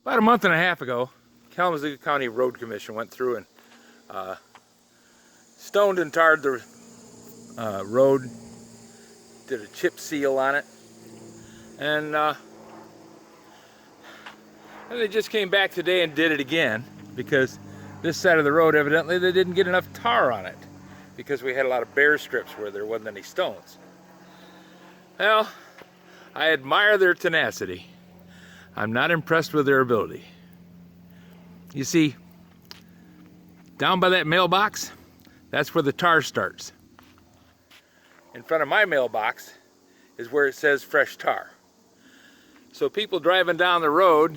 About a month and a half ago, Kalamazoo County Road Commission went through and stoned and tarred the road, did a chip seal on it, and they just came back today and did it again because this side of the road, evidently, they didn't get enough tar on it because we had a lot of bare strips where there wasn't any stones. Well, I admire their tenacity. I'm not impressed with their ability. You see, down by that mailbox, that's where the tar starts. In front of my mailbox is where it says fresh tar. So people driving down the road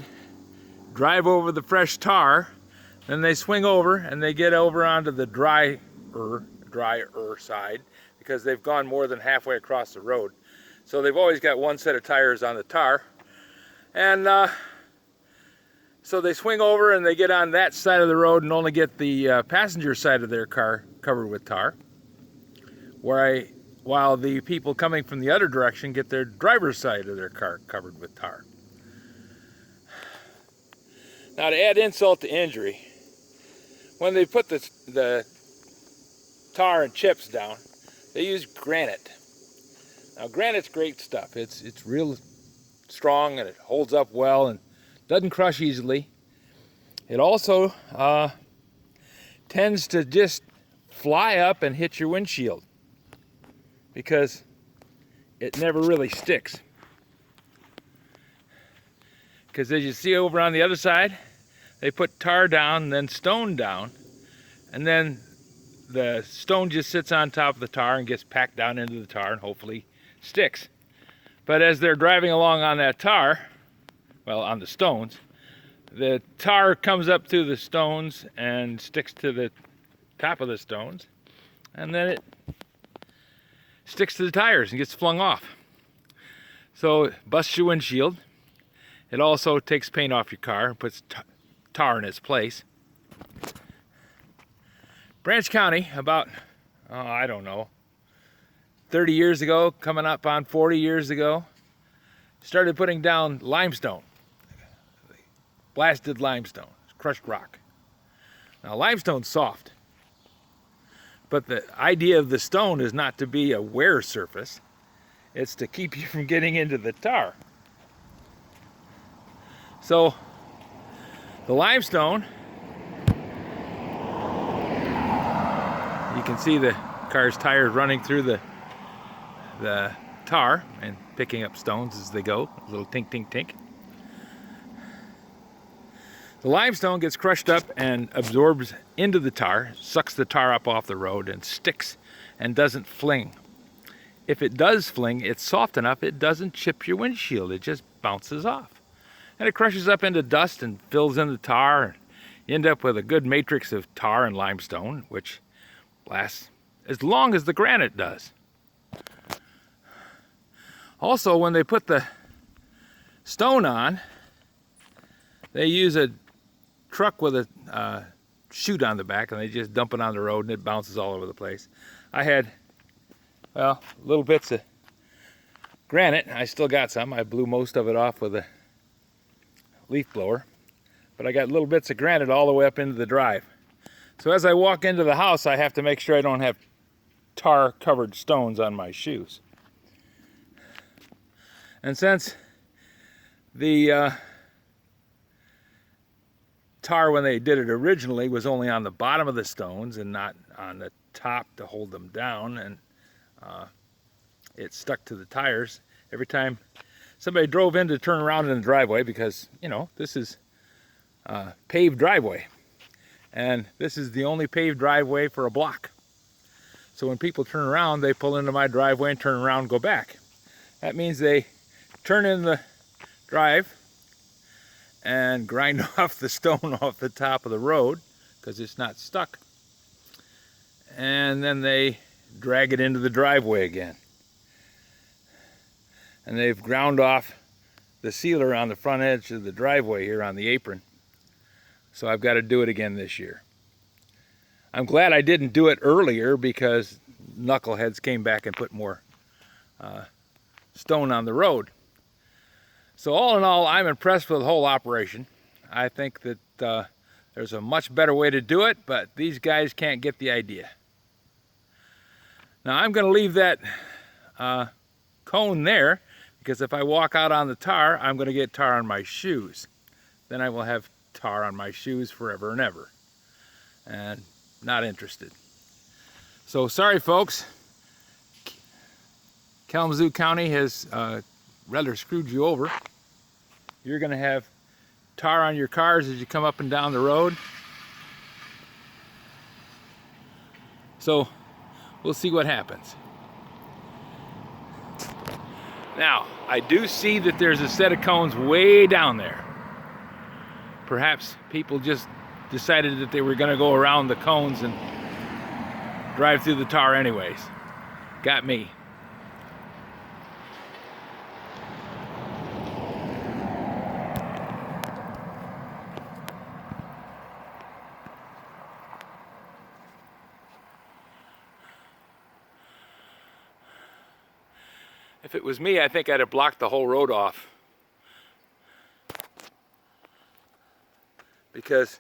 drive over the fresh tar, then they swing over and they get over onto the drier side because they've gone more than halfway across the road. So they've always got one set of tires on the tar. And so they swing over and they get on that side of the road and only get the passenger side of their car covered with tar, while the people coming from the other direction get their driver's side of their car covered with tar. Now, to add insult to injury, when they put the tar and chips down, they use granite. Now, granite's great stuff. It's real strong and it holds up well and doesn't crush easily. It also tends to just fly up and hit your windshield because it never really sticks. Because as you see over on the other side, they put tar down, then stone down, and then the stone just sits on top of the tar and gets packed down into the tar and hopefully sticks. But as they're driving along on that tar, well, on the stones, the tar comes up through the stones and sticks to the top of the stones, and then it sticks to the tires and gets flung off. So it busts your windshield. It also takes paint off your car and puts tar in its place. Branch County, about, I don't know, 30 years ago, coming up on 40 years ago, started putting down limestone, blasted limestone, crushed rock. Now, limestone's soft, but the idea of the stone is not to be a wear surface. It's to keep you from getting into the tar. So, the limestone, you can see the car's tires running through the tar and picking up stones as they go, a little tink, tink, tink. The limestone gets crushed up and absorbs into the tar, sucks the tar up off the road and sticks and doesn't fling. If it does fling, it's soft enough it doesn't chip your windshield, it just bounces off. And it crushes up into dust and fills in the tar, and you end up with a good matrix of tar and limestone, which lasts as long as the granite does. Also, when they put the stone on, they use a truck with a chute on the back and they just dump it on the road and it bounces all over the place. I had, well, little bits of granite. I still got some. I blew most of it off with a leaf blower, but I got little bits of granite all the way up into the drive. So as I walk into the house, I have to make sure I don't have tar-covered stones on my shoes. And since the tar, when they did it originally, was only on the bottom of the stones and not on the top to hold them down, and it stuck to the tires every time somebody drove in to turn around in the driveway, because, you know, this is a paved driveway. And this is the only paved driveway for a block. So when people turn around, they pull into my driveway and turn around and go back. That means they turn in the drive and grind off the stone off the top of the road because it's not stuck. And then they drag it into the driveway again. And they've ground off the sealer on the front edge of the driveway here on the apron. So I've got to do it again this year. I'm glad I didn't do it earlier because knuckleheads came back and put more stone on the road. So all in all, I'm impressed with the whole operation. I think that there's a much better way to do it, but these guys can't get the idea. Now I'm going to leave that cone there, because if I walk out on the tar, I'm going to get tar on my shoes. Then I will have tar on my shoes forever and ever. And not interested. So sorry folks, Kalamazoo County has rather screwed you over. You're going to have tar on your cars as you come up and down the road. So we'll see what happens. Now, I do see that there's a set of cones way down there. Perhaps people just decided that they were going to go around the cones and drive through the tar anyways. Got me. If it was me, I think I'd have blocked the whole road off. Because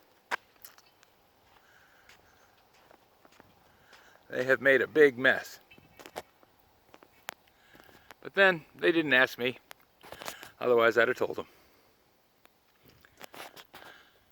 they have made a big mess. But then they didn't ask me. Otherwise, I'd have told them.